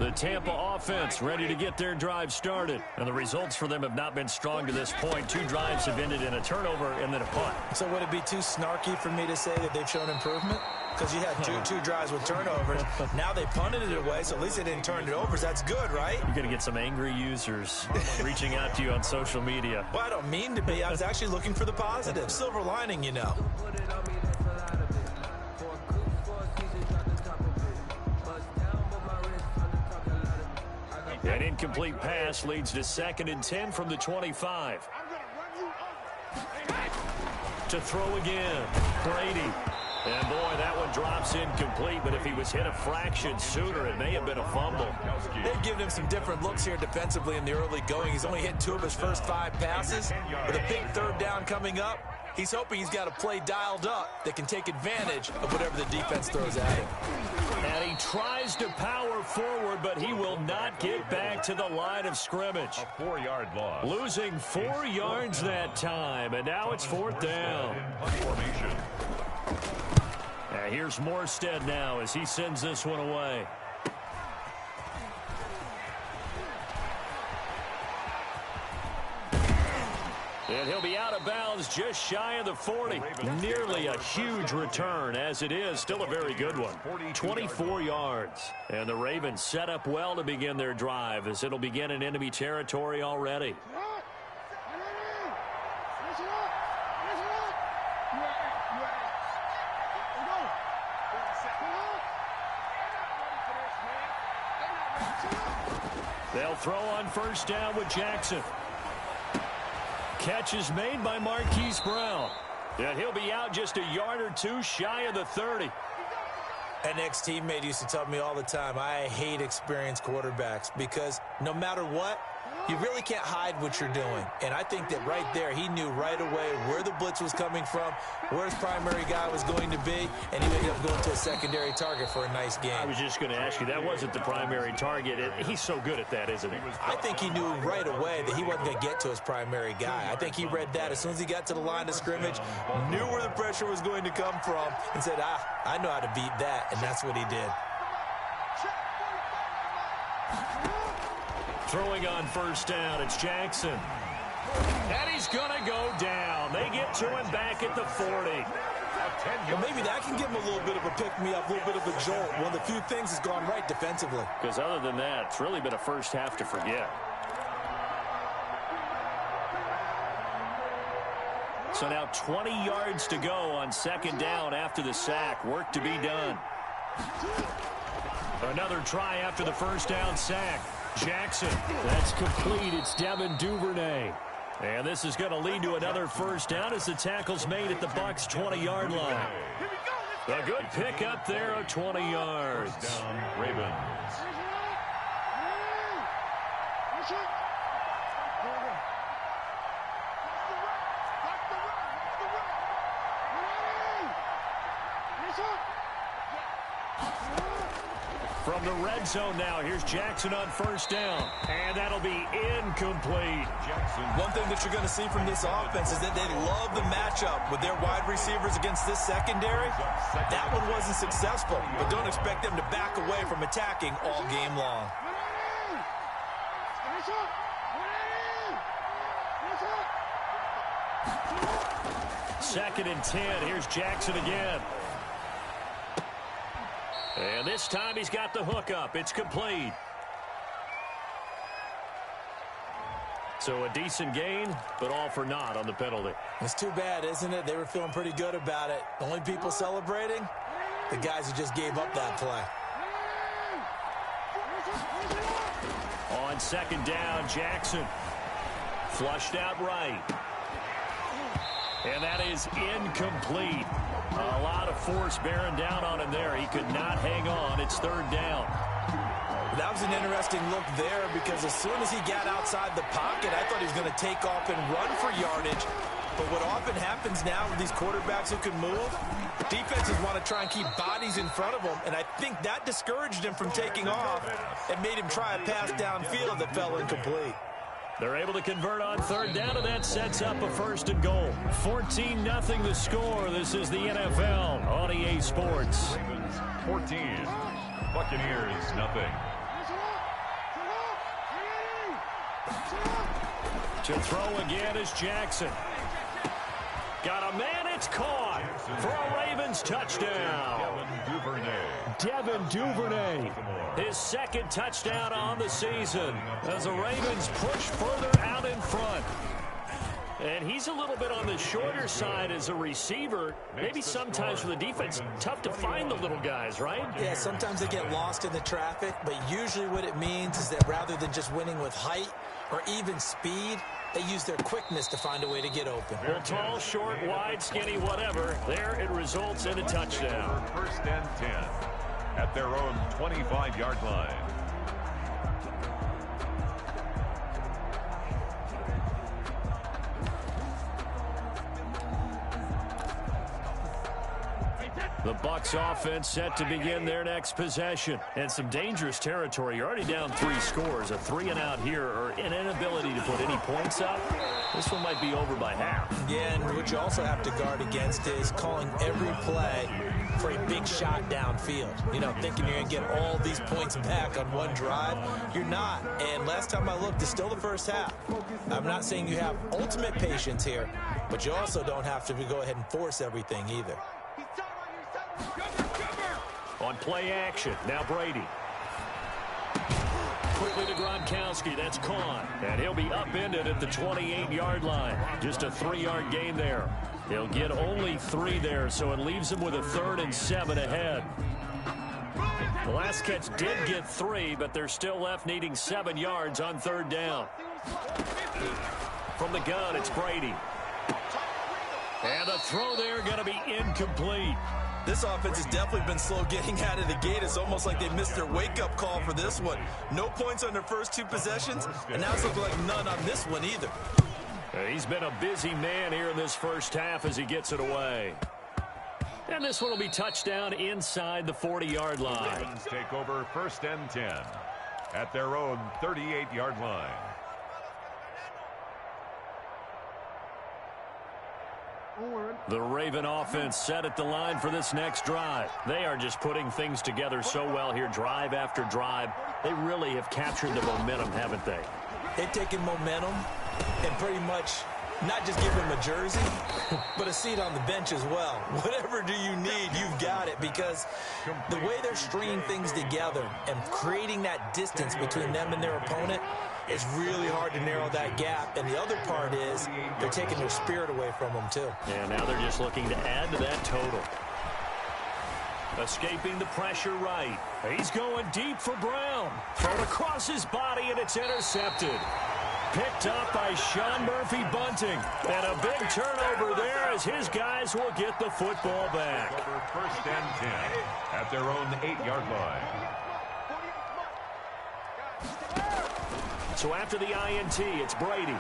The Tampa offense ready to get their drive started. And the results for them have not been strong to this point. 2 drives have ended in a turnover and then a punt. So would it be too snarky for me to say that they've shown improvement? Because you had two drives with turnovers. Now they punted it away, so at least they didn't turn it over. So that's good, right? You're going to get some angry users reaching out to you on social media. Well, I don't mean to be. I was actually looking for the positive. Silver lining, you know. An incomplete pass leads to 2nd and 10 from the 25. To throw again, Brady. And boy, that one drops incomplete, but if he was hit a fraction sooner, it may have been a fumble. They've given him some different looks here defensively in the early going. He's only hit 2 of his first 5 passes. With a big 3rd down coming up, he's hoping he's got a play dialed up that can take advantage of whatever the defense throws at him. And he tries to power forward, but he will not get back to the line of scrimmage. A 4-yard loss. Losing 4 yards that time, and now it's 4th down. Formation. Here's Morstead now as he sends this one away. And he'll be out of bounds just shy of the 40. Nearly a huge return as it is. Still a very good one. 24 yards. And the Ravens set up well to begin their drive as it'll begin in enemy territory already. They'll throw on 1st down with Jackson. Catch is made by Marquise Brown. And he'll be out just a yard or 2 shy of the 30. An ex-teammate used to tell me all the time, I hate experienced quarterbacks because no matter what, you really can't hide what you're doing. And I think that right there, he knew right away where the blitz was coming from, where his primary guy was going to be, and he ended up going to a secondary target for a nice game. I was just going to ask you, that wasn't the primary target. He's so good at that, isn't he? I think he knew right away that he wasn't going to get to his primary guy. I think he read that as soon as he got to the line of scrimmage, knew where the pressure was going to come from, and said, I know how to beat that, and that's what he did. Throwing on 1st down, it's Jackson. And he's going to go down. They get to him back at the 40. Well, maybe that can give him a little bit of a pick-me-up, a little bit of a jolt. One of the few things has gone right defensively. Because other than that, it's really been a first half to forget. So now 20 yards to go on 2nd down after the sack. Work to be done. Another try after the 1st down sack. Jackson, that's complete. It's Devin Duvernay. And this is going to lead to another 1st down as the tackle's made at the Bucs' 20-yard line. A good pick up there of 20 yards. Down, Ravens. From the red zone now, here's Jackson on 1st down. And that'll be incomplete. Jackson. One thing that you're going to see from this offense is that they love the matchup with their wide receivers against this secondary. That one wasn't successful, but don't expect them to back away from attacking all game long. 2nd and 10. Here's Jackson again. And this time he's got the hook up. It's complete. So a decent gain, but all for naught on the penalty. It's too bad, isn't it? They were feeling pretty good about it. The only people celebrating, the guys who just gave up that play. On 2nd down, Jackson. Flushed out right. And that is incomplete. A lot of force bearing down on him there. He could not hang on. It's 3rd down. That was an interesting look there because as soon as he got outside the pocket, I thought he was going to take off and run for yardage. But what often happens now with these quarterbacks who can move, defenses want to try and keep bodies in front of them, and I think that discouraged him from taking off and made him try a pass downfield that fell incomplete. They're able to convert on 3rd down, and that sets up a 1st and goal. 14-0 the score. This is the NFL on EA Sports. Ravens 14, Buccaneers nothing. To throw again is Jackson. Got a man, it's caught for a Ravens touchdown. Devin Duvernay, his second touchdown on the season as the Ravens push further out in front. And he's a little bit on the shorter side as a receiver. Maybe sometimes for the defense, tough to find the little guys, right? Yeah, sometimes they get lost in the traffic, but usually what it means is that rather than just winning with height or even speed, they use their quickness to find a way to get open. Well, tall, short, wide, skinny, whatever, there it results in a touchdown. First and 10 at their own 25-yard line. The Bucs offense set to begin their next possession. And some dangerous territory. You're already down 3 scores. A 3-and-out here or an inability to put any points up. This one might be over by half. Yeah, and what you also have to guard against is calling every play for a big shot downfield. You know, thinking you're going to get all these points back on one drive. You're not. And last time I looked, it's still the first half. I'm not saying you have ultimate patience here, but you also don't have to go ahead and force everything either. On play action, now Brady. Quickly to Gronkowski, that's Kahn. And he'll be upended at the 28-yard line. Just a 3-yard gain there. He'll get only 3 there, so it leaves him with a 3rd and 7 ahead. The last catch did get 3, but they're still left needing 7 yards on 3rd down. From the gun, it's Brady. And the throw there going to be incomplete. This offense has definitely been slow getting out of the gate. It's almost like they missed their wake-up call for this one. No points on their first 2 possessions, and now it's looking like none on this one either. He's been a busy man here in this first half as he gets it away. And this one will be touchdown inside the 40-yard line. Ravens take over first and 10 at their own 38-yard line. The Raven offense set at the line for this next drive. They are just putting things together so well here, drive after drive. They really have captured the momentum, haven't they? They've taken momentum and pretty much not just give him a jersey, but a seat on the bench as well. Whatever do you need, you've got it, because the way they're stringing things together and creating that distance between them and their opponent, it's really hard to narrow that gap. And the other part is they're taking their spirit away from them, too. And now they're just looking to add to that total. Escaping the pressure right. He's going deep for Brown. Thrown across his body, and it's intercepted. Picked up by Sean Murphy Bunting. And a big turnover there as his guys will get the football back. Over first and 10 at their own 8-yard line. So after the INT, it's Brady.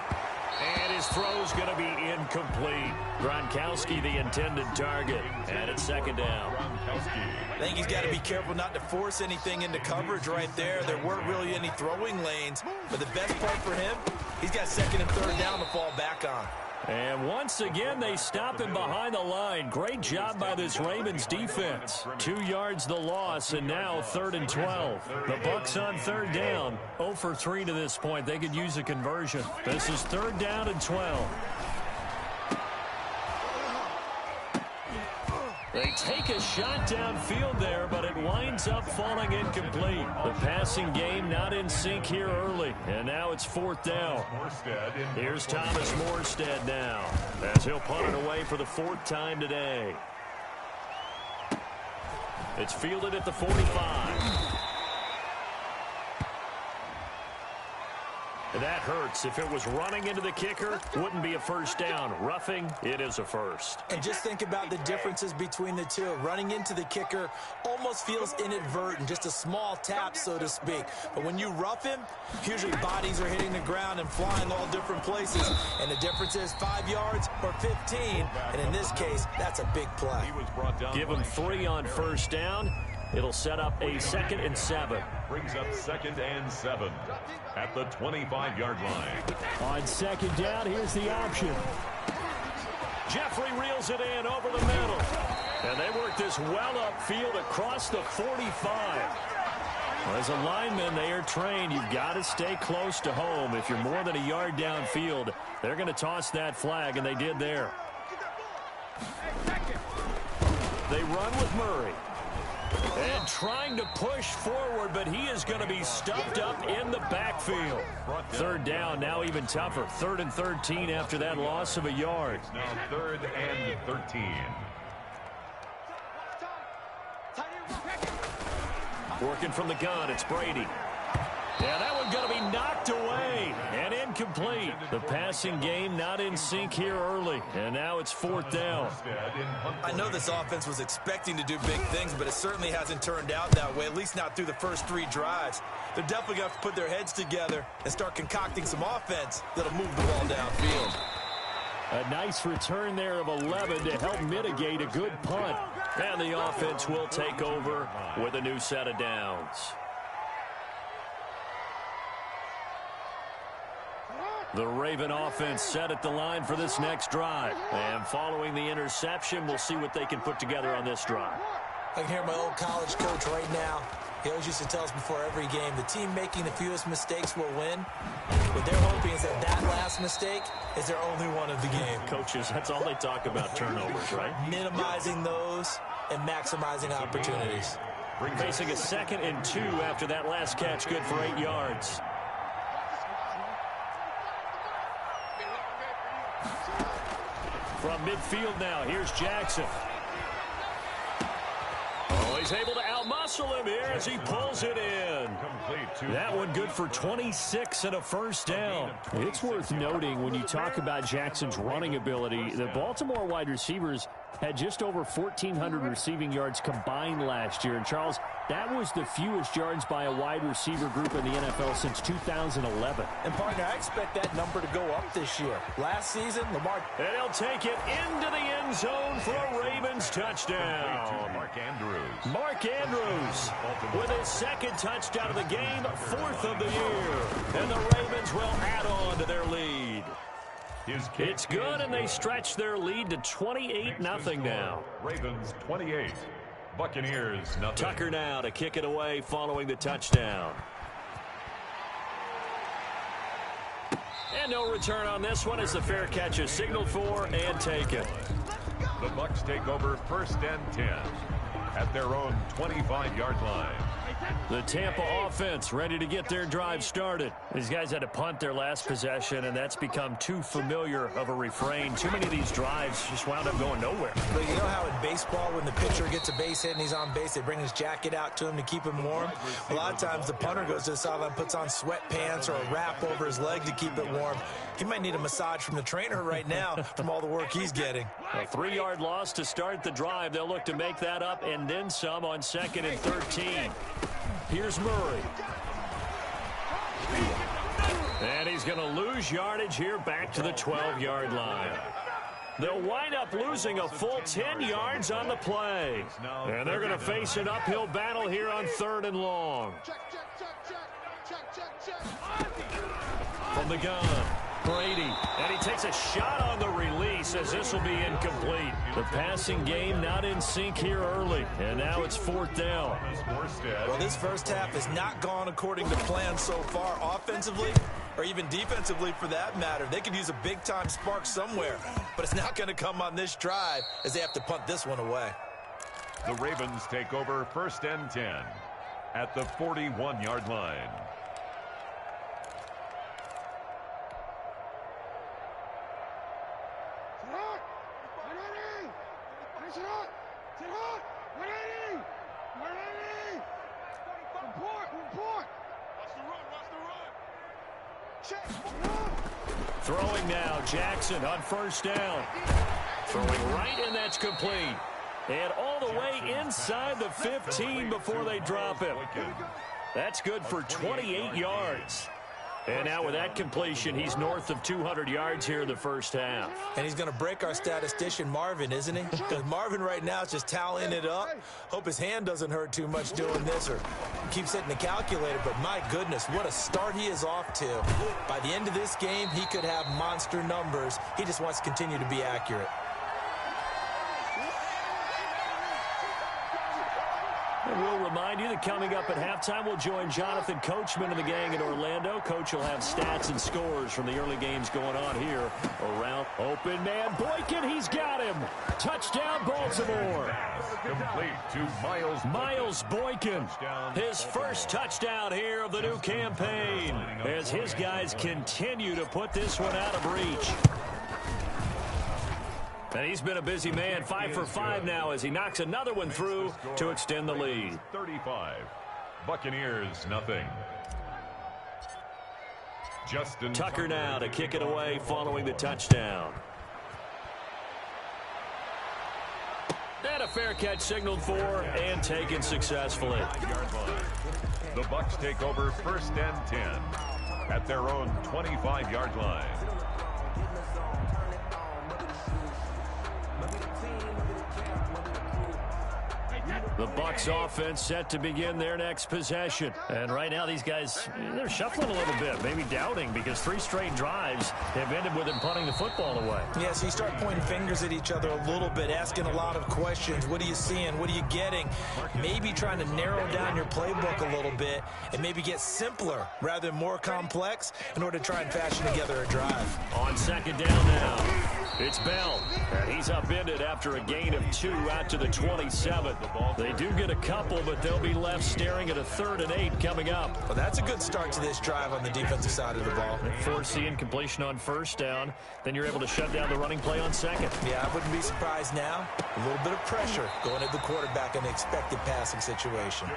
And his throw's going to be incomplete. Gronkowski, the intended target. And it's 2nd down. I think he's got to be careful not to force anything into coverage right there. There weren't really any throwing lanes. But the best part for him, he's got 2nd and 3rd down to fall back on. And once again, they stop him behind the line. Great job by this Ravens defense. 2 yards the loss, and now 3rd and 12. The Bucs on 3rd down. 0 for 3 to this point. They could use a conversion. This is 3rd down and 12. They take a shot downfield there, but it winds up falling incomplete. The passing game not in sync here early, and now it's 4th down. Here's Thomas Morstead now, as he'll punt it away for the 4th time today. It's fielded at the 45. That hurts. If it was running into the kicker, wouldn't be a first down. Roughing, it is a first. And just think about the differences between the two. Running into the kicker almost feels inadvertent, just a small tap, so to speak. But when you rough him, usually bodies are hitting the ground and flying all different places. And the difference is 5 yards or 15. And in this case, that's a big play. Give him 3 on first down. It'll set up a 2nd and 7. Brings up 2nd and 7 at the 25-yard line. On 2nd down, here's the option. Jeffrey reels it in over the middle. And they work this well upfield across the 45. Well, as a lineman, they are trained. You've got to stay close to home. If you're more than a yard downfield, they're going to toss that flag, and they did there. They run with Murray. And trying to push forward, but he is going to be stuffed up in the backfield. Third down, now even tougher. 3rd and 13 after that loss of a yard. Now 3rd and 13. Working from the gun, it's Brady. Yeah, that one's going to be knocked away and incomplete. The passing game not in sync here early, and now it's 4th down. I know this offense was expecting to do big things, but it certainly hasn't turned out that way, at least not through the first 3 drives. They're definitely going to have to put their heads together and start concocting some offense that'll move the ball downfield. A nice return there of 11 to help mitigate a good punt. And the offense will take over with a new set of downs. The Raven offense set at the line for this next drive. And following the interception, we'll see what they can put together on this drive. I can hear my old college coach right now. He always used to tell us before every game, the team making the fewest mistakes will win. What they're hoping is that last mistake is their only one of the game. Coaches, that's all they talk about, turnovers, right? Minimizing those and maximizing opportunities. Facing a 2nd and 2 after that last catch, good for 8 yards. From midfield now, here's Jackson. Oh, he's able to outmuscle him here as he pulls it in. That one good for 26 and a first down. It's worth noting when you talk about Jackson's running ability, the Baltimore wide receivers had just over 1,400 receiving yards combined last year. And, Charles, that was the fewest yards by a wide receiver group in the NFL since 2011. And, partner, I expect that number to go up this year. Last season, Lamar... And he'll take it into the end zone for a Ravens touchdown. Mark Andrews with his 2nd touchdown of the game, 4th of the year. And the Ravens will add on to their lead. It's good, and they stretch their lead to 28-0 now. Ravens 28, Buccaneers 0. Tucker now to kick it away following the touchdown. And no return on this one as the fair catch is signaled for and taken. The Bucs take over 1st and 10 at their own 25-yard line. The Tampa offense ready to get their drive started. These guys had to punt their last possession, and that's become too familiar of a refrain. Too many of these drives just wound up going nowhere. But you know how in baseball, when the pitcher gets a base hit and he's on base, they bring his jacket out to him to keep him warm? A lot of times the punter goes to the sideline, puts on sweatpants or a wrap over his leg to keep it warm. He might need a massage from the trainer right now from all the work he's getting. A 3-yard loss to start the drive. They'll look to make that up and then some on 2nd and 13. Here's Murray. And he's going to lose yardage here back to the 12-yard line. They'll wind up losing a full 10 yards on the play. And they're going to face an uphill battle here on 3rd and long. From the gun, Brady. And he takes a shot on the release as this will be incomplete. The passing game not in sync here early. And now it's 4th down. Well, this first half has not gone according to plan so far offensively or even defensively for that matter. They could use a big-time spark somewhere, but it's not going to come on this drive as they have to punt this one away. The Ravens take over 1st and 10 at the 41-yard line. Throwing now, Jackson on 1st down. Throwing right, and that's complete. And all the way inside the 15 before they drop him. That's good for 28 yards. And now with that completion, he's north of 200 yards here in the first half. And he's going to break our statistician Marvin, isn't he? Because Marvin right now is just tallying it up. Hope his hand doesn't hurt too much doing this or keeps hitting the calculator. But my goodness, what a start he is off to. By the end of this game, he could have monster numbers. He just wants to continue to be accurate. And we'll remind remind you that coming up at halftime, we'll join Jonathan Coachman and the gang in Orlando. Coach will have stats and scores from the early games going on here around. Open man, Boykin, he's got him. Touchdown, Baltimore. Complete to Miles Boykin. His first touchdown here of the new campaign as his guys continue to put this one out of reach. And he's been a busy man, 5 for 5 now as he knocks another one through to extend the lead. 35. Buccaneers, nothing. Justin Tucker now to kick it away following the touchdown. And a fair catch signaled for and taken successfully. The Bucs take over 1st and 10 at their own 25-yard line. The Bucs offense set to begin their next possession. And right now these guys, they're shuffling a little bit, maybe doubting because 3 straight drives have ended with them punting the football away. Yeah, so you start pointing fingers at each other a little bit, asking a lot of questions. What are you seeing? What are you getting? Maybe trying to narrow down your playbook a little bit and maybe get simpler rather than more complex in order to try and fashion together a drive. On 2nd down now, it's Bell. And he's upended after a gain of 2 out to the 27. They do get a couple, but they'll be left staring at a 3rd and 8 coming up. Well, that's a good start to this drive on the defensive side of the ball. Forcing completion on 1st down. Then you're able to shut down the running play on 2nd. Yeah, I wouldn't be surprised now. A little bit of pressure going at the quarterback in the expected passing situation.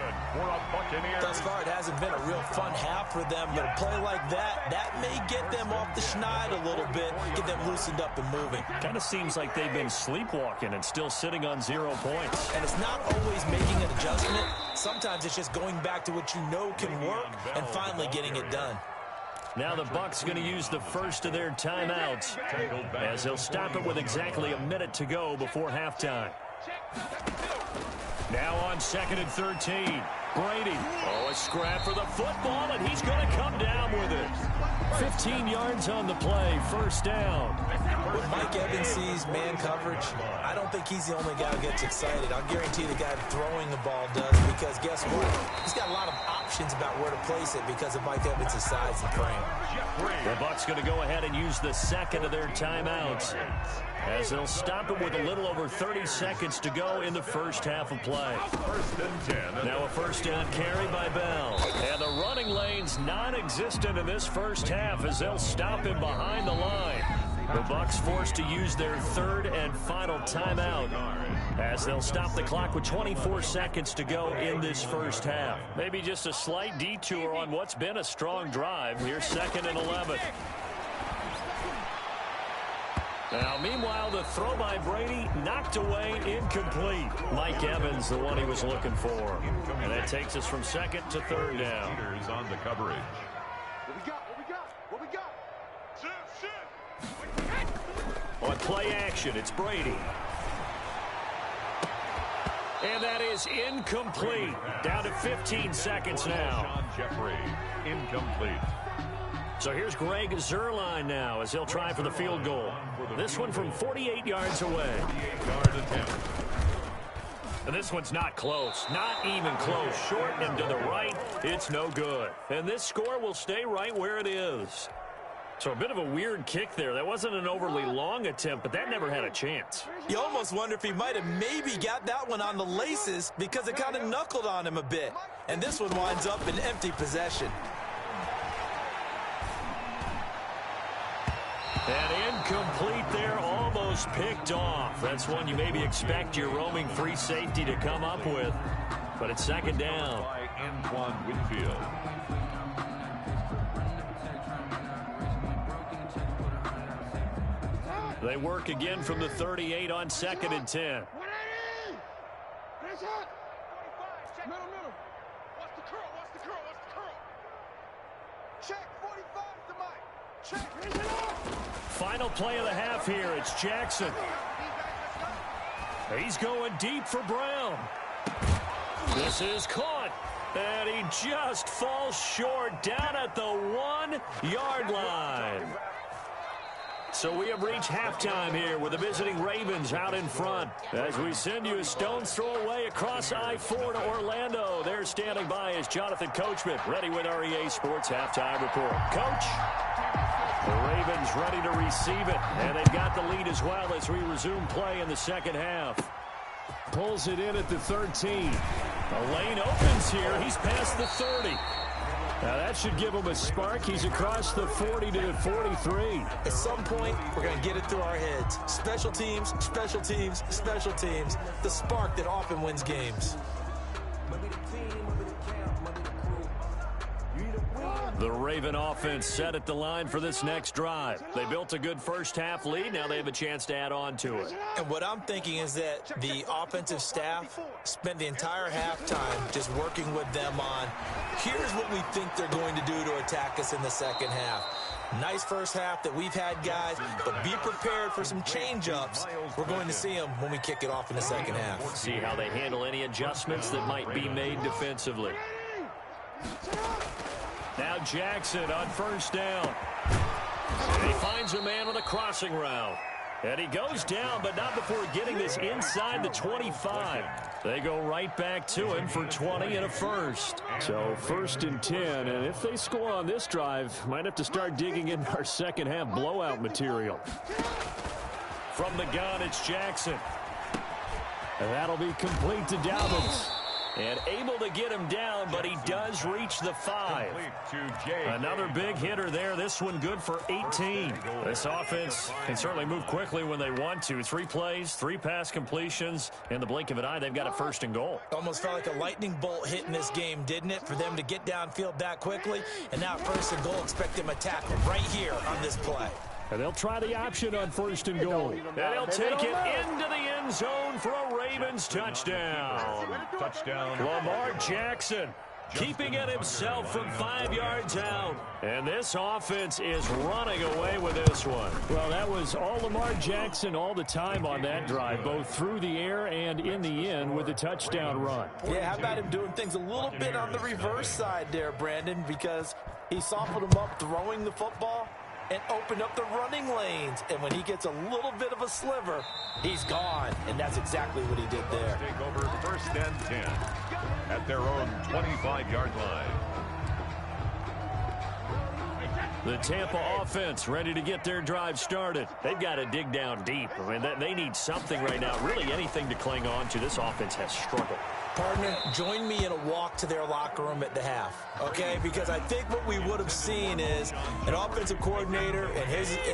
Thus far, it hasn't been a real fun half for them, but a play like that may get them off the schneid a little bit, get them loosened up and moving. Kind of seems like they've been sleepwalking and still sitting on 0 points. And it's not always making an adjustment. Sometimes it's just going back to what you know can work and finally getting it done. Now the Bucs going to use the first of their timeouts as they'll stop it with exactly a minute to go before halftime. Now on 2nd and 13. Brady. Oh, a scrap for the football, and he's going to come down with it. 15 yards on the play, 1st down. When Mike Evans sees man coverage, I don't think he's the only guy who gets excited. I'll guarantee the guy throwing the ball does, because guess what? He's got a lot of options about where to place it because of Mike Evans' size and frame. The Bucs going to go ahead and use the 2nd of their timeouts as they'll stop it with a little over 30 seconds to go in the first half of play. 1st and 10. Now a 1st down carry by Bell. And the running lane's non-existent in this first half as they'll stop him behind the line. The Bucs forced to use their 3rd and final timeout as they'll stop the clock with 24 seconds to go in this first half. Maybe just a slight detour on what's been a strong drive. Here's 2nd and 11. Now, meanwhile, the throw by Brady knocked away, incomplete. Mike Evans, the one he was looking for. And that takes us from 2nd to 3rd down. Leaders on the coverage. What we got? On play action, it's Brady. And that is incomplete. Down to 15 seconds now. Sean Jeffrey, incomplete. So here's Greg Zuerlein now as he'll try for the field goal. This one from 48 yards away. 48-yard attempt. And this one's not close. Not even close. Short and to the right. It's no good. And this score will stay right where it is. So a bit of a weird kick there. That wasn't an overly long attempt, but that never had a chance. You almost wonder if he might have maybe got that one on the laces because it kind of knuckled on him a bit. And this one winds up in empty possession. And incomplete there, almost picked off. That's one you maybe expect your roaming free safety to come up with. But it's 2nd down. By Antoine Whitfield. They work again from the 38 on 2nd and 10. 180! Chris Hunt! 45, middle. What's the curl? Check, 45 to Mike. Check, raise it up! Final play of the half here. It's Jackson. He's going deep for Brown. This is caught. And he just falls short down at the 1-yard line. So we have reached halftime here with the visiting Ravens out in front. As we send you a stone's throw away across I-4 to Orlando. There standing by is Jonathan Coachman, ready with REA Sports Halftime Report. Coach, the Ravens ready to receive it, and they've got the lead as well as we resume play in the second half. Pulls it in at the 13. A lane opens here. He's past the 30. Now that should give him a spark. He's across the 40 to the 43. At some point, we're going to get it through our heads. Special teams, special teams, special teams. The spark that often wins games. The Raven offense set at the line for this next drive. They built a good first-half lead. Now they have a chance to add on to it. And what I'm thinking is that the offensive staff spent the entire halftime just working with them on, here's what we think they're going to do to attack us in the second half. Nice first half that we've had, guys, but be prepared for some change-ups. We're going to see them when we kick it off in the second half. See how they handle any adjustments that might be made defensively. Now Jackson on first down. And he finds a man on the crossing route. And he goes down, but not before getting this inside the 25. They go right back to him for 20 and a first. So 1st and 10, and if they score on this drive, might have to start digging in our second half blowout material. From the gun, it's Jackson. And that'll be complete to Dobbins. And able to get him down, but he does reach the 5. Another big hitter there. This one good for 18. This offense can certainly move quickly when they want to. 3 plays, 3 pass completions. In the blink of an eye, they've got a 1st and goal. Almost felt like a lightning bolt hit in this game, didn't it? For them to get downfield that quickly. And now 1st and goal, expect them to tackle right here on this play. And they'll try the option on 1st and goal. And they'll take it into the end zone for a Ravens touchdown. Lamar Jackson keeping it himself from 5 yards out. And this offense is running away with this one. Well, that was all Lamar Jackson all the time on that drive, both through the air and in the end with a touchdown run. Yeah, how about him doing things a little bit on the reverse side there, Brandon, because he softened him up throwing the football and opened up the running lanes. And when he gets a little bit of a sliver, he's gone. And that's exactly what he did there. Take over 1st and 10 at their own 25-yard line. The Tampa offense ready to get their drive started. They've got to dig down deep. I mean, they need something right now, really anything to cling on to. This offense has struggled. Partner, join me in a walk to their locker room at the half, okay? Because I think what we would have seen is an offensive coordinator and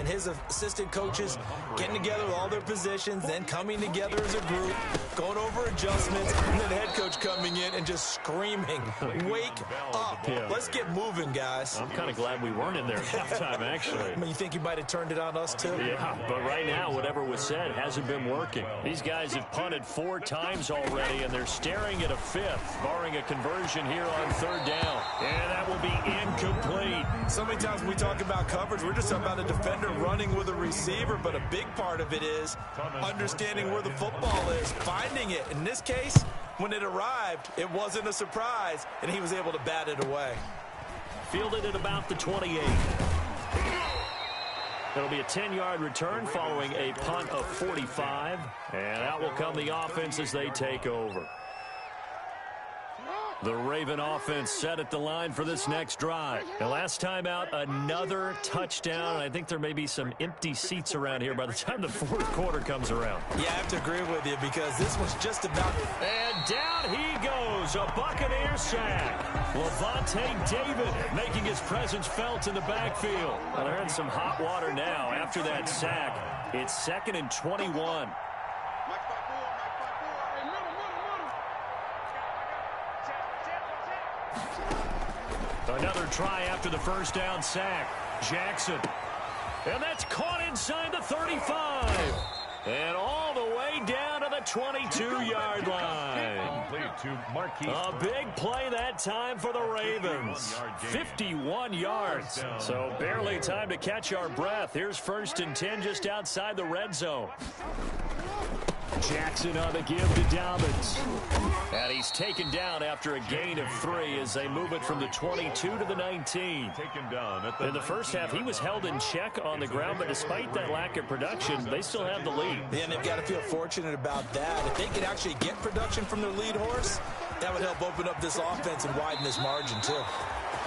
his assistant coaches getting together with all their positions, then coming together as a group, going over adjustments, and then the head coach coming in and just screaming, wake up. Yeah. Let's get moving, guys. I'm kind of glad we weren't in there at halftime, actually. I mean, you think you might have turned it on us, too? Yeah, but right now, whatever was said hasn't been working. These guys have punted 4 times already, and they're staring at a 5th, barring a conversion here on 3rd down. And that will be incomplete. So many times when we talk about coverage, we're just talking about a defender running with a receiver, but a big part of it is understanding where the football is, finding it. In this case, when it arrived, it wasn't a surprise, and he was able to bat it away. Fielded at about the 28. It'll be a 10-yard return following a punt of 45. And out will come the offense as they take over. The Raven offense set at the line for this next drive. And last time out, another touchdown. And I think there may be some empty seats around here by the time the 4th quarter comes around. Yeah, I have to agree with you because this was just about... And down he goes, a Buccaneer sack. Levante David making his presence felt in the backfield. Well, they're in some hot water now after that sack. It's 2nd and 21. Another try after the 1st down sack. Jackson. And that's caught inside the 35. And all the way down to the 22-yard line. A big play that time for the Ravens. 51 yards. So barely time to catch our breath. Here's 1st and 10 just outside the red zone. Jackson on the give to Dobbins. And he's taken down after a gain of 3 as they move it from the 22 to the 19. In the first half, he was held in check on the ground, but despite that lack of production, they still have the lead. Yeah, and they've got to feel fortunate about that. If they could actually get production from their lead horse, that would help open up this offense and widen this margin, too.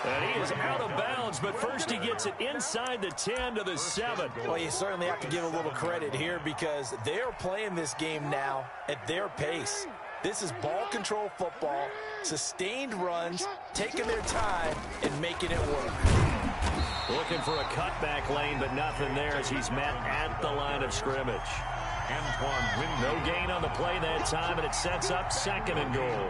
And he is out of bounds, but first he gets it inside the 10 to the 7. Well, you certainly have to give a little credit here because they're playing this game now at their pace. This is ball control football, sustained runs, taking their time, and making it work. Looking for a cutback lane, but nothing there as he's met at the line of scrimmage. No gain on the play that time, and it sets up 2nd and goal.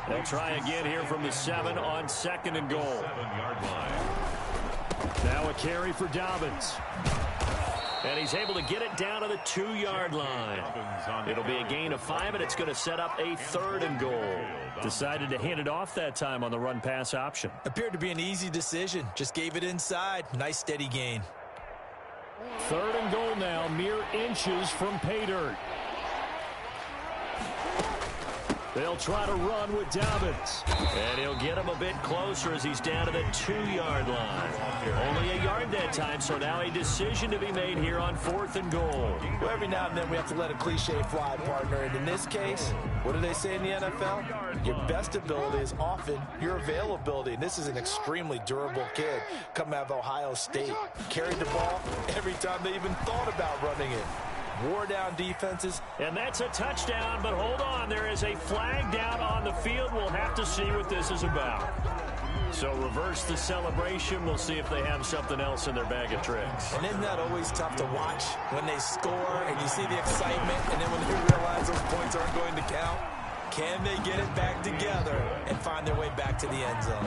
They'll try again here from the 7 on 2nd and goal. 7-yard line. Now a carry for Dobbins. And he's able to get it down to the 2-yard line. It'll be a gain of 5, and it's going to set up a 3rd and goal. Decided to hand it off that time on the run-pass option. Appeared to be an easy decision. Just gave it inside. Nice, steady gain. 3rd and goal now, mere inches from pay dirt. They'll try to run with Dobbins. And he'll get him a bit closer as he's down to the 2-yard line. Only a yard that time, so now a decision to be made here on 4th and goal. Well, every now and then we have to let a cliche fly, partner. And in this case, what do they say in the NFL? Your best ability is often your availability. And this is an extremely durable kid coming out of Ohio State. Carried the ball every time they even thought about running it. Wore down defenses. And that's a touchdown, but hold on. There is a flag down on the field. We'll have to see what this is about. So reverse the celebration. We'll see if they have something else in their bag of tricks. And isn't that always tough to watch when they score and you see the excitement and then when they realize those points aren't going to count? Can they get it back together and find their way back to the end zone?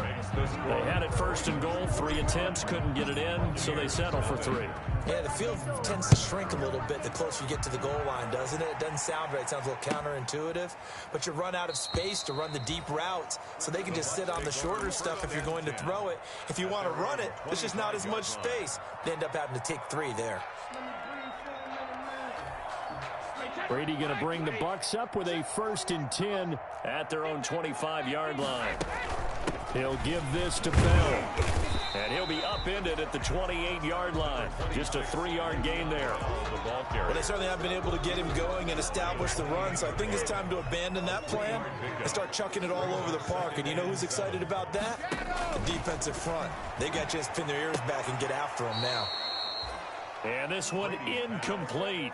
They had it 1st and goal, 3 attempts, couldn't get it in, so they settle for 3. Yeah, the field tends to shrink a little bit the closer you get to the goal line, doesn't it? It doesn't sound right. It sounds a little counterintuitive. But you run out of space to run the deep routes, so they can just sit on the shorter stuff if you're going to throw it. If you want to run it, there's just not as much space. They end up having to take 3 there. Brady going to bring the Bucs up with a 1st and 10 at their own 25-yard line. He'll give this to Bell. And he'll be upended at the 28-yard line. Just a 3-yard gain there. Well, they certainly have been able to get him going and establish the run, so I think it's time to abandon that plan and start chucking it all over the park. And you know who's excited about that? The defensive front. They got to just pin their ears back and get after him now. And this one incomplete.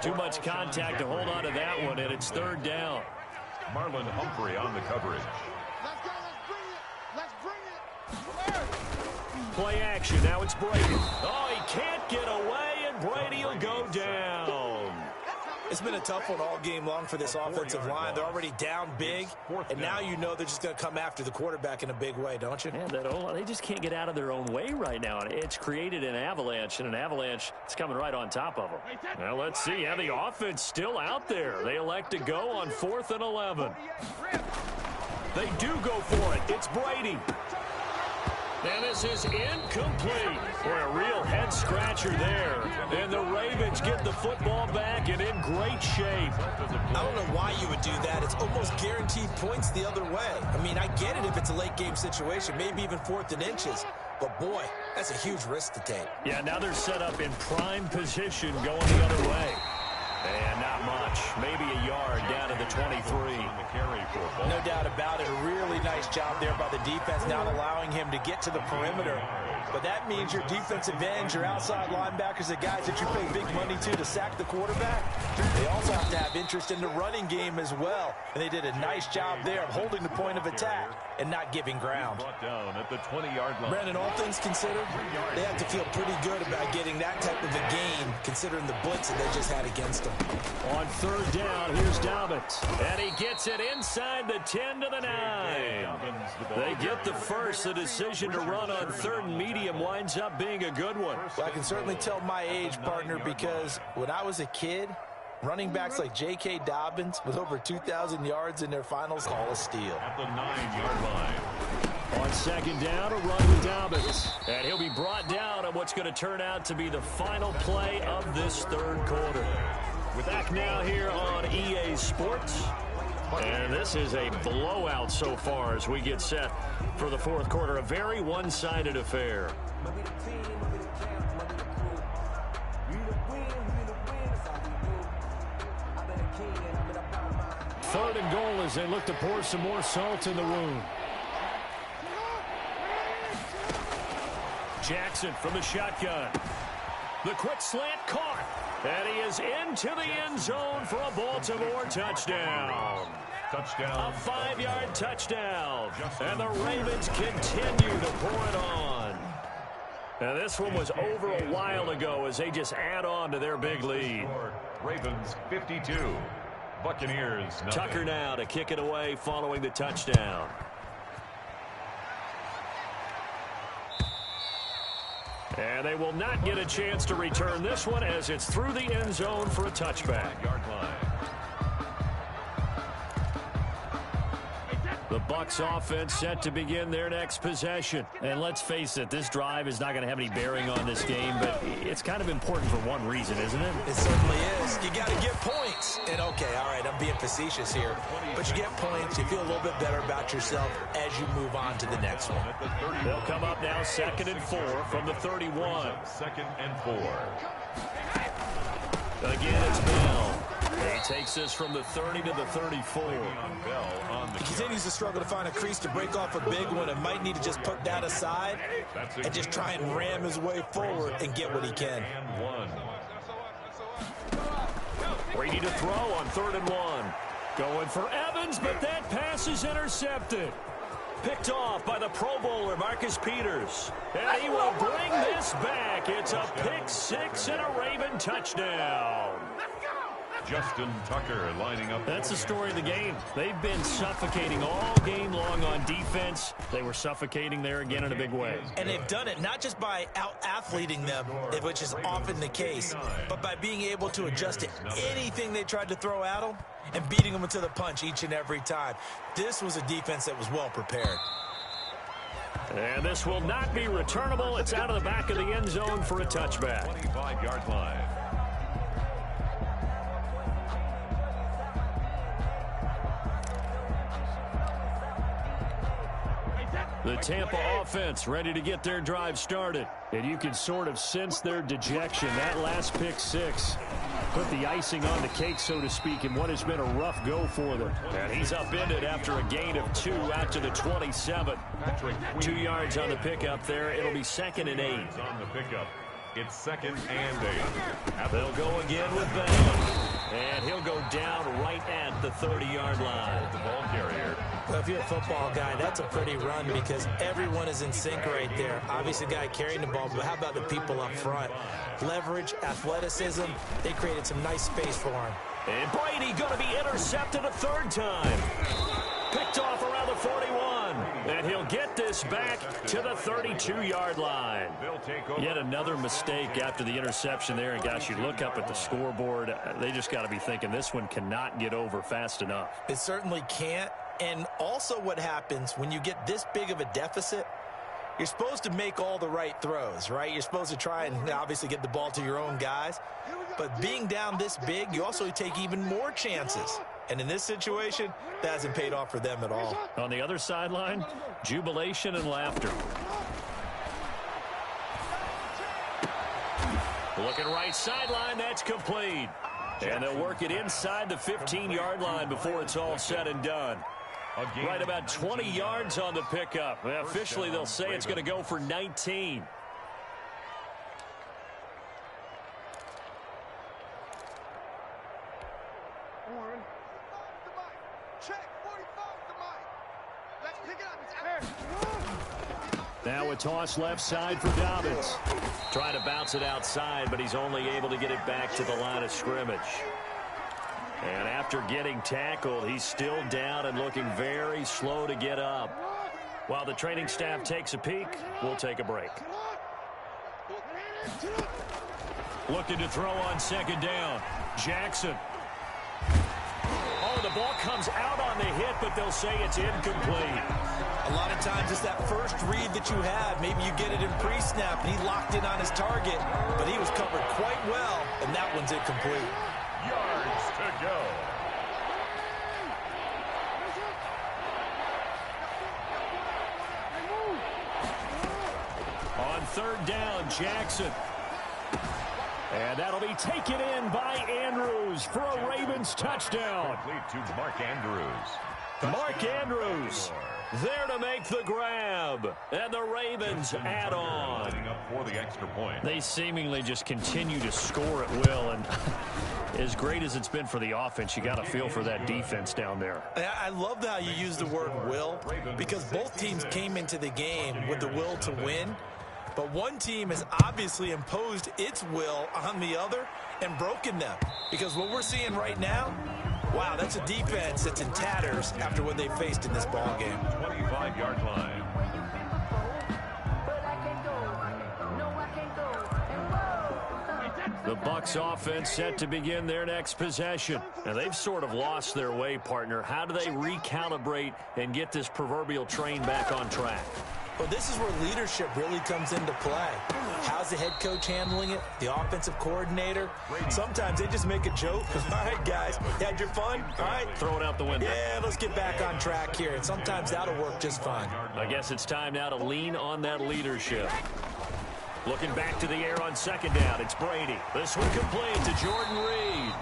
Too much contact to hold on to that one, and it's 3rd down. Marlon Humphrey on the coverage. Let's go, let's bring it. Let's bring it. Play action, now it's Brady. Oh, he can't get away, and Brady will go down. It's been a tough one all game long for this offensive line. They're already down big, and now you know they're just going to come after the quarterback in a big way, don't you? Yeah, they just can't get out of their own way right now. It's created an avalanche, and an avalanche is coming right on top of them. Now let's see. Yeah, the offense still out there. They elect to go on 4th and 11. They do go for it. It's Brady. And this is incomplete. For a real head-scratcher there. And the Ravens get the football back and in great shape. I don't know why you would do that. It's almost guaranteed points the other way. I mean, I get it if it's a late-game situation, maybe even 4th and inches. But, boy, that's a huge risk to take. Yeah, now they're set up in prime position going the other way. And not much. Maybe a yard down to the 23. No doubt about it. A really nice job there by the defense, not allowing him to get to the perimeter. But that means your defensive ends, your outside linebackers, the guys that you pay big money to sack the quarterback, they also have to have interest in the running game as well. And they did a nice job there of holding the point of attack and not giving ground. Brought down at the 20-yard line. Brandon, all things considered, they have to feel pretty good about getting that type of a gain, considering the blitz that they just had against them. On 3rd down, here's Dobbins. And he gets it inside the 10 to the 9. They get the first. The decision to run on 3rd and medium winds up being a good one. Well, I can certainly tell my age, partner, because when I was a kid, running backs like J.K. Dobbins with over 2,000 yards in their finals, call a steal. At the 9-yard line. On 2nd down, a run with Dobbins. And he'll be brought down on what's going to turn out to be the final play of this 3rd quarter. We're back now here on EA Sports. And this is a blowout so far as we get set for the fourth quarter. A very one-sided affair. Third and goal as they look to pour some more salt in the wound. Jackson from the shotgun. The quick slant caught. And he is into the end zone for a Baltimore touchdown. Touchdown. A 5-yard touchdown. And the Ravens continue to pour it on. Now this one was over a while ago as they just add on to their big lead. Ravens 52. Buccaneers nothing. Tucker now to kick it away following the touchdown. And they will not get a chance to return this one as it's through the end zone for a touchback. Yard line. The Bucs offense set to begin their next possession. And let's face it, this drive is not going to have any bearing on this game, but it's kind of important for one reason, isn't it? It certainly is. You got to get points. And okay, all right, I'm being facetious here, but you get points, you feel a little bit better about yourself as you move on to the next one. They'll come up now 2nd and 4 from the 31. 2nd and 4. Again, it's Bell. He takes this from the 30 to the 34. He continues to struggle to find a crease to break off a big one and might need to just put that aside and just try and ram his way forward and get what he can. Brady to throw on 3rd and 1. Going for Evans, but that pass is intercepted. Picked off by the Pro Bowler, Marcus Peters. And he will bring this back. It's a pick 6 and a Raven touchdown. Justin Tucker lining up. That's the story of the game. They've been suffocating all game long on defense. They were suffocating there again in a big way. And they've done it not just by out-athleting them, which is often the case, but by being able to adjust to anything they tried to throw at them and beating them into the punch each and every time. This was a defense that was well prepared. And this will not be returnable. It's out of the back of the end zone for a touchback. 25-yard line. The Tampa offense ready to get their drive started. And you can sort of sense their dejection. That last pick 6 put the icing on the cake, so to speak, in what has been a rough go for them. And he's upended after a gain of 2 out to the 27. 2 yards on the pickup there. It'll be 2nd and 8. On the pickup. It's 2nd and 8. They'll go again with Bell. And he'll go down right at the 30-yard line. The ball carrier. Well, if you're a football guy, that's a pretty run because everyone is in sync right there. Obviously, the guy carrying the ball, but how about the people up front? Leverage, athleticism, they created some nice space for him. And Brady going to be intercepted a 3rd time. Picked off around the 41. And he'll get this back to the 32-yard line. Yet another mistake after the interception there. And, gosh, you look up at the scoreboard, they just got to be thinking this one cannot get over fast enough. It certainly can't. And also what happens when you get this big of a deficit, you're supposed to make all the right throws, right? You're supposed to try and obviously get the ball to your own guys. But being down this big, you also take even more chances. And in this situation, that hasn't paid off for them at all. On the other sideline, jubilation and laughter. Looking right sideline, that's complete. And they'll work it inside the 15-yard line before it's all said and done. Right about 20 yards on the pickup. Officially, they'll say it's going to go for 19. Now a toss left side for Dobbins. Trying to bounce it outside, but he's only able to get it back to the line of scrimmage. And after getting tackled, he's still down and looking very slow to get up. While the training staff takes a peek, we'll take a break. Looking to throw on 2nd down. Jackson. Oh, the ball comes out on the hit, but they'll say it's incomplete. A lot of times it's that first read that you have. Maybe you get it in pre-snap, and he locked in on his target, but he was covered quite well, and that one's incomplete. yards to go. On third down, Jackson. And that'll be taken in by Andrews for a Ravens touchdown. Complete to Mark Andrews. Mark Andrews there to make the grab. And the Ravens add on. Lining up for the extra point. They seemingly just continue to score at will. And as great as it's been for the offense, you got to feel for that defense down there. I love how you use the word will, because both teams came into the game with the will to win. But one team has obviously imposed its will on the other and broken them. Because what we're seeing right now, wow, that's a defense that's in tatters after what they faced in this ball game. 25-yard line. The Bucs offense set to begin their next possession. Now, they've sort of lost their way, partner. How do they recalibrate and get this proverbial train back on track? Well, this is where leadership really comes into play. How's the head coach handling it? The offensive coordinator? Sometimes they just make a joke. All right, guys, you had your fun? All right. Throw it out the window. Yeah, let's get back on track here. And sometimes that'll work just fine. I guess it's time now to lean on that leadership. Looking back to the air on second down, it's Brady. This one complete to Jordan Reed.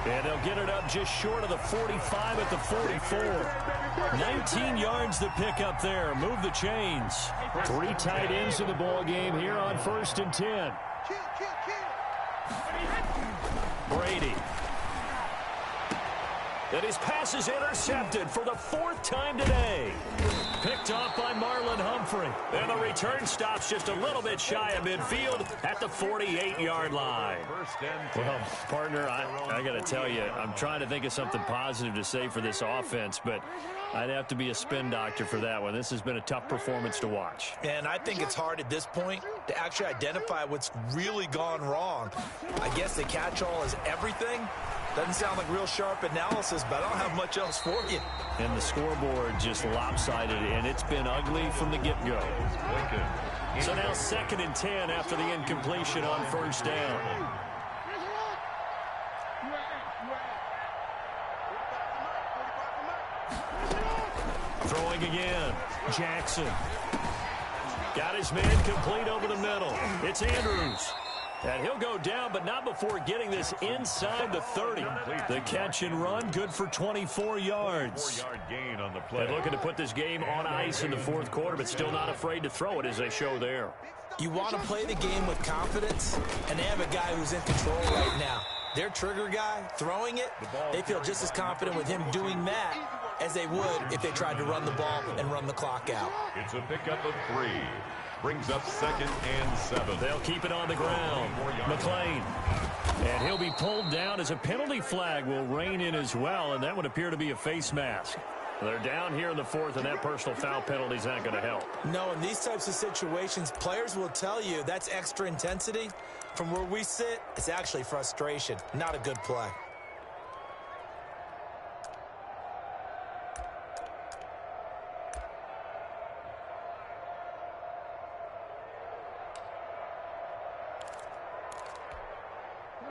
And they'll get it up just short of the 45 at the 44. 19 yards to pick up there. Move the chains. 3 tight ends in the ball game here on 1st and 10. Brady. And his pass is intercepted for the 4th time today. Picked off by Marlon Humphrey. And the return stops just a little bit shy of midfield at the 48-yard line. Well, partner, I got to tell you, I'm trying to think of something positive to say for this offense, but I'd have to be a spin doctor for that one. This has been a tough performance to watch. And I think it's hard at this point to actually identify what's really gone wrong. I guess the catch-all is everything. Doesn't sound like real sharp analysis, but I don't have much else for you. And the scoreboard just lopsided, and it's been ugly from the get-go. So now 2nd and 10 after the incompletion on 1st down. Throwing again. Jackson. Got his man complete over the middle. It's Andrews. And he'll go down, but not before getting this inside the 30. The catch and run, good for 24 yards. 4-yard gain on the play. They're looking to put this game on ice in the 4th quarter, but still not afraid to throw it as they show there. You want to play the game with confidence, and they have a guy who's in control right now. Their trigger guy, throwing it, they feel just as confident with him doing that as they would if they tried to run the ball and run the clock out. It's a pickup of 3. Brings up 2nd and 7. They'll keep it on the ground. McLean. And he'll be pulled down as a penalty flag will rein in as well, and that would appear to be a face mask. They're down here in the 4th, and that personal foul penalty is not going to help. No, in these types of situations, players will tell you that's extra intensity. From where we sit, it's actually frustration, not a good play.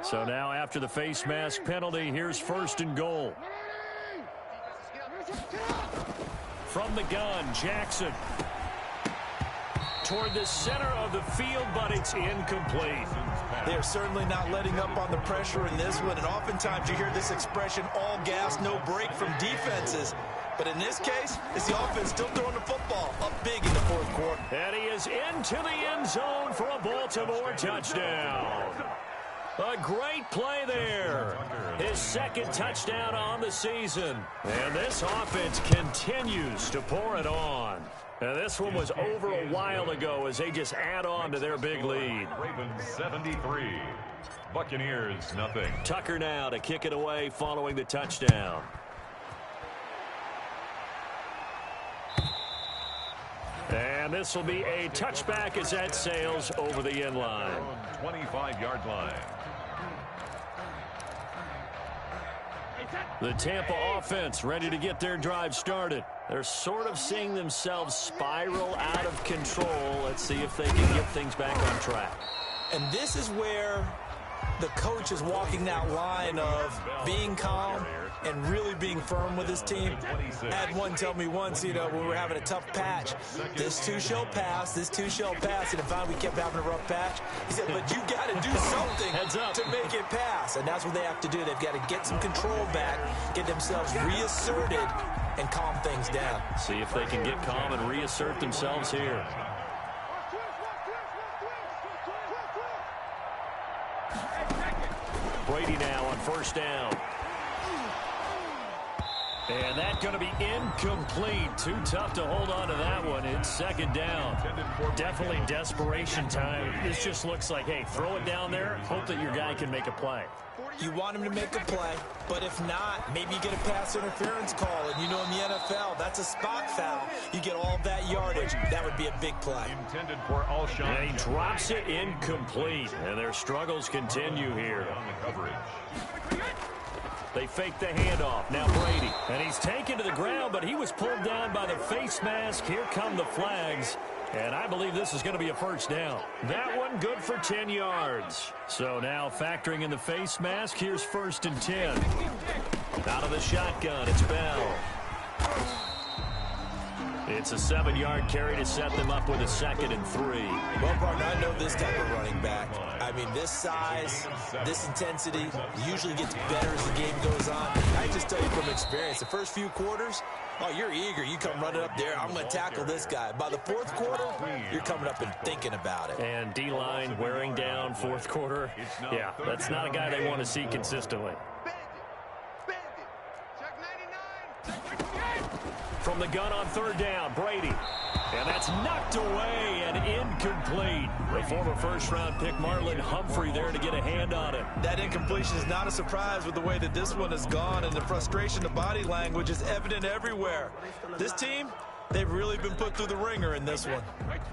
So now after the face mask penalty, here's 1st and goal. From the gun, Jackson. Toward the center of the field, but it's incomplete. They're certainly not letting up on the pressure in this one, and oftentimes you hear this expression, all gas, no break from defenses. But in this case, it's the offense still throwing the football up big in the 4th quarter. And he is into the end zone for a Baltimore touchdown. A great play there. His 2nd touchdown on the season. And this offense continues to pour it on. And this one was over a while ago as they just add on to their big lead. Ravens 73. Buccaneers nothing. Tucker now to kick it away following the touchdown. And this will be a touchback as that sails over the end line. 25-yard line. The Tampa offense ready to get their drive started. They're sort of seeing themselves spiral out of control. Let's see if they can get things back on track. And this is where The coach is walking that line of being calm and really being firm with his team. I had one tell me once, when we were having a tough patch, this too shall pass, this too shall pass. And finally we kept having a rough patch. He said, but you got to do something to make it pass. And that's what they have to do. They've got to get some control back, get themselves reasserted, and calm things down. See if they can get calm and reassert themselves here. Brady now on first down. And that's going to be incomplete. Too tough to hold on to that one. It's second down. Definitely desperation time. This just looks like, hey, throw it down there, hope that your guy can make a play. You want him to make a play, but if not, maybe you get a pass interference call. And in the NFL, that's a spot foul. You get all that yardage. That would be a big play. Intended for Alshon. And he drops it incomplete. And their struggles continue here. On the coverage. They fake the handoff. Now Brady. And he's taken to the ground, but he was pulled down by the face mask. Here come the flags. And I believe this is going to be a first down. That one good for 10 yards. So now factoring in the face mask, here's 1st and 10. Out of the shotgun, it's Bell. It's a 7-yard carry to set them up with a 2nd and 3. Well, partner, I know this type of running back. I mean, this size, this intensity usually gets better as the game goes on. I just tell you from experience, the first few quarters, oh, you're eager. You come running up there, I'm going to tackle this guy. By the 4th quarter, you're coming up and thinking about it. And D-line wearing down 4th quarter. Yeah, that's not a guy they want to see consistently. From the gun on 3rd down, Brady. And that's knocked away and incomplete. The former first-round pick, Marlon Humphrey, there to get a hand on it. That incompletion is not a surprise with the way that this one has gone, and the frustration, the body language is evident everywhere. This team, they've really been put through the ringer in this one.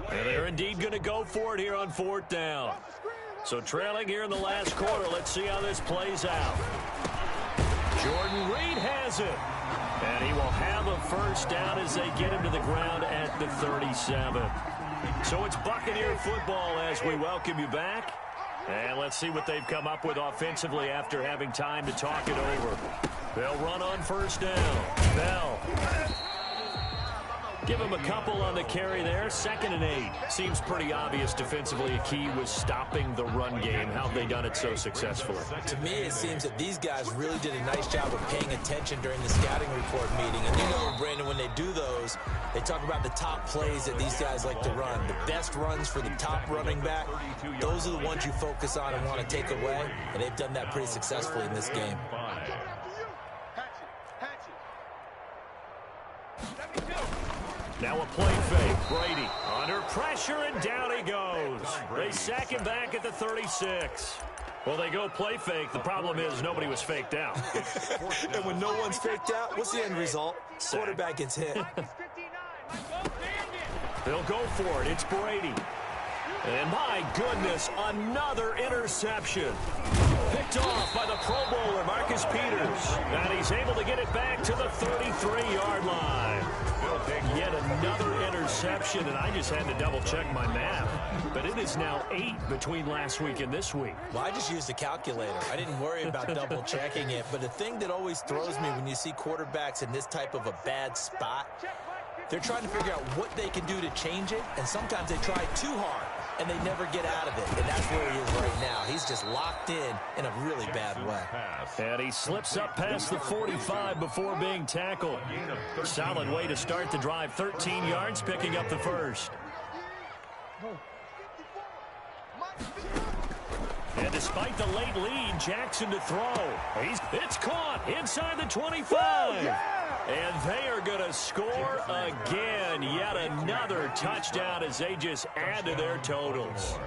And they're indeed going to go for it here on 4th down. So trailing here in the last quarter, let's see how this plays out. Jordan Reed has it. And he will have a first down as they get him to the ground at the 37. So it's Buccaneer football as we welcome you back. And let's see what they've come up with offensively after having time to talk it over. They'll run on 1st down. Bell. Give him a couple on the carry there. 2nd and 8. Seems pretty obvious defensively a key was stopping the run game. How have they done it so successfully? To me, it seems that these guys really did a nice job of paying attention during the scouting report meeting. And Brandon, when they do those, they talk about the top plays that these guys like to run. The best runs for the top running back, those are the ones you focus on and want to take away. And they've done that pretty successfully in this game. Now a play fake. Brady under pressure, and down he goes. They sack him back at the 36. Well, they go play fake. The problem is nobody was faked out. And when no one's faked out, what's the end result? Quarterback gets hit. They'll go for it. It's Brady. And my goodness, another interception. Picked off by the Pro Bowler, Marcus Peters. And he's able to get it back to the 33-yard line. Yet another interception, and I just had to double-check my math. But it is now 8 between last week and this week. Well, I just used a calculator. I didn't worry about double-checking it. But the thing that always throws me when you see quarterbacks in this type of a bad spot, they're trying to figure out what they can do to change it, and sometimes they try too hard, and they never get out of it. And that's where he is right now. He's just locked in a really bad way. And he slips up past the 45 before being tackled. Solid way to start the drive. 13 yards, picking up the first. And despite the late lead, Jackson to throw. It's caught inside the 25. And they are going to score again. Yet another touchdown as they just add to their totals.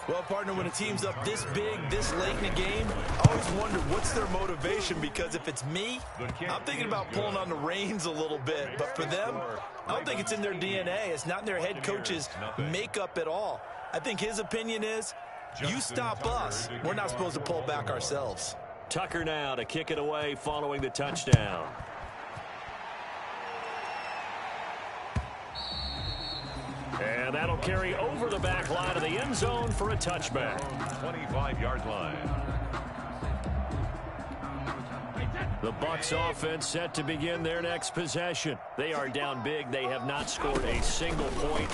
Well, partner, when a team's up this big, this late in the game, I always wonder what's their motivation, because if it's me, I'm thinking about pulling on the reins a little bit. But for them, I don't think it's in their DNA. It's not in their head coach's makeup at all. I think his opinion is, you stop us, we're not supposed to pull back ourselves. Tucker now to kick it away following the touchdown. And And that'll carry over the back line of the end zone for a touchback. 25-yard line. The Bucs offense set to begin their next possession. They are down big. They have not scored a single point.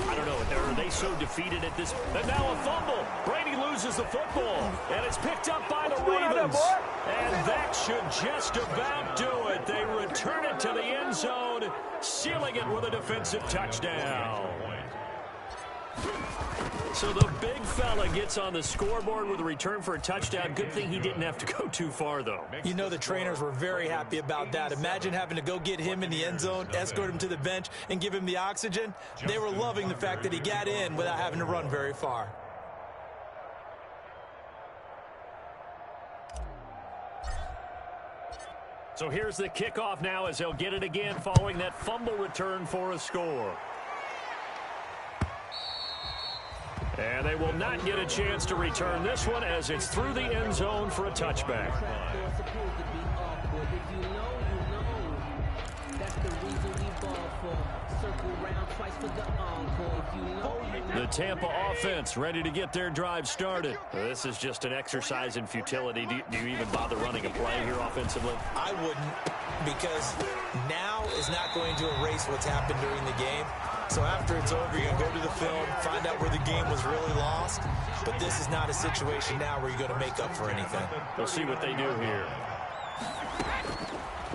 I don't know. Are they so defeated at this? And now a fumble. Brady loses the football. And it's picked up by the Ravens. And that should just about do it. They return it to the end zone, sealing it with a defensive touchdown. So the big fella gets on the scoreboard with a return for a touchdown. Good thing he didn't have to go too far, though. You know the trainers were very happy about that. Imagine having to go get him in the end zone, escort him to the bench, and give him the oxygen. They were loving the fact that he got in without having to run very far. So here's the kickoff now as they'll get it again following that fumble return for a score. And they will not get a chance to return this one as it's through the end zone for a touchback. The Tampa offense ready to get their drive started. This is just an exercise in futility. Do you even bother running a play here offensively? I wouldn't, because now is not going to erase what's happened during the game. So after it's over, you're going to go to the film, find out where the game was really lost. But this is not a situation now where you're going to make up for anything. We'll see what they do here.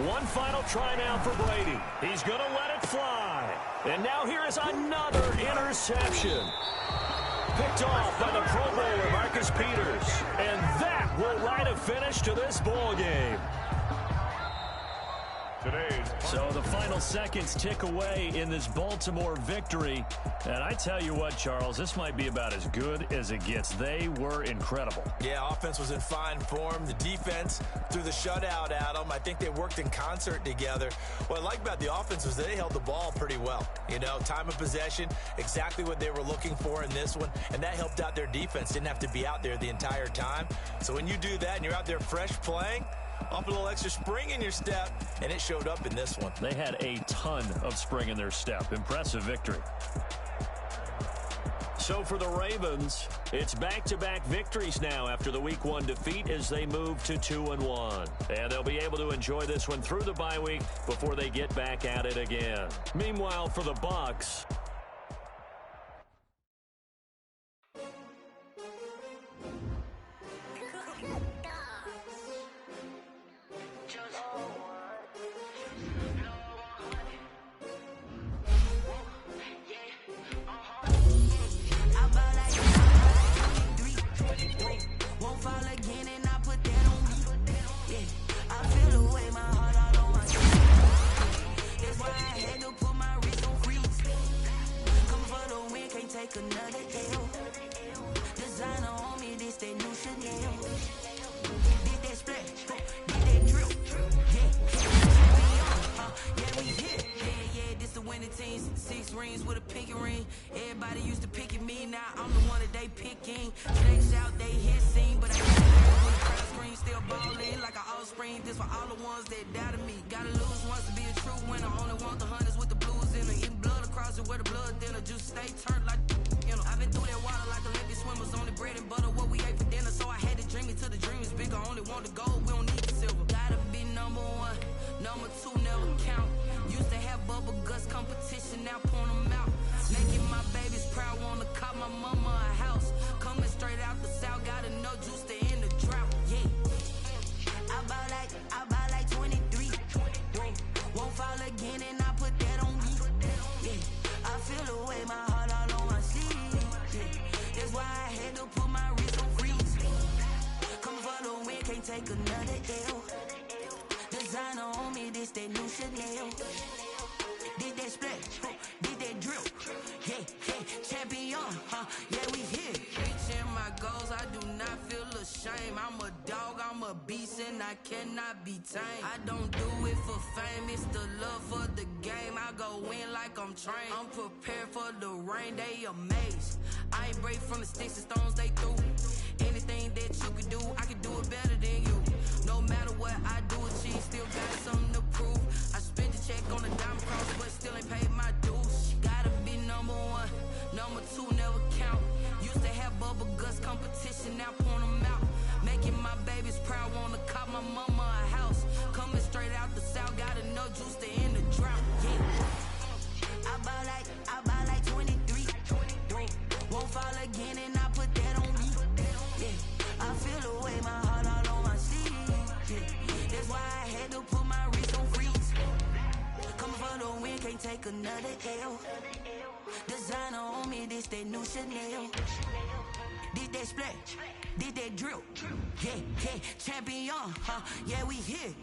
One final try now for Brady. He's going to let it fly. And now here is another interception. Picked off by the Pro Bowler, Marcus Peters. And that will write a finish to this ball game. So the final seconds tick away in this Baltimore victory. And I tell you what, Charles, this might be about as good as it gets. They were incredible. Yeah, offense was in fine form. The defense threw the shutout at them. I think they worked in concert together. What I like about the offense was they held the ball pretty well. You know, time of possession, exactly what they were looking for in this one. And that helped out their defense. Didn't have to be out there the entire time. So when you do that and you're out there fresh playing, off a little extra spring in your step, and it showed up in this one. They had a ton of spring in their step. Impressive victory. So for the Ravens, it's back-to-back victories now after the Week 1 defeat as they move to 2-1. And they'll be able to enjoy this one through the bye week before they get back at it again. Meanwhile, for the Bucs, I cannot be tamed. I don't do it for fame, it's the love for the game. I go in like I'm trained. I'm prepared for the rain, they amazed. I ain't break from the sticks and stones they threw. Anything that you can do, I can do it better than you. No matter what I do, achieve, still got something to prove. I spent the check on the diamond cross, but still ain't paid my dues. Gotta be number one, juice to end the drought. Yeah. I buy like 23. Won't fall again and I put that on me. Yeah. I feel the way, my heart all on my sleeve. Yeah. That's why I had to put my wrist on freeze. Coming for the win, can't take another L. Designer on me, this that new Chanel. Did that splash, did that drill. Yeah, yeah, champion, huh? Yeah, we here.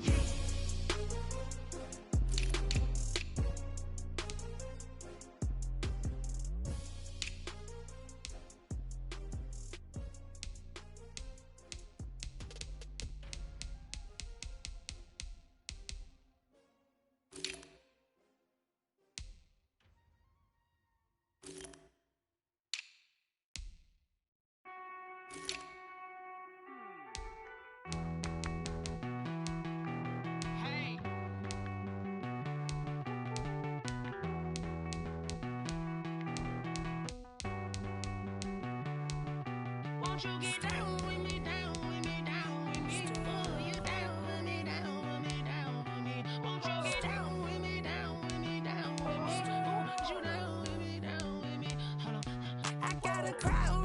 Won't you get down with me, down with me, down with me? Oh, you down with me, down with me, down with me. Won't you get down with me, down with me, down with me? Oh, you down with me, down with me? Hold on. I got a crowd.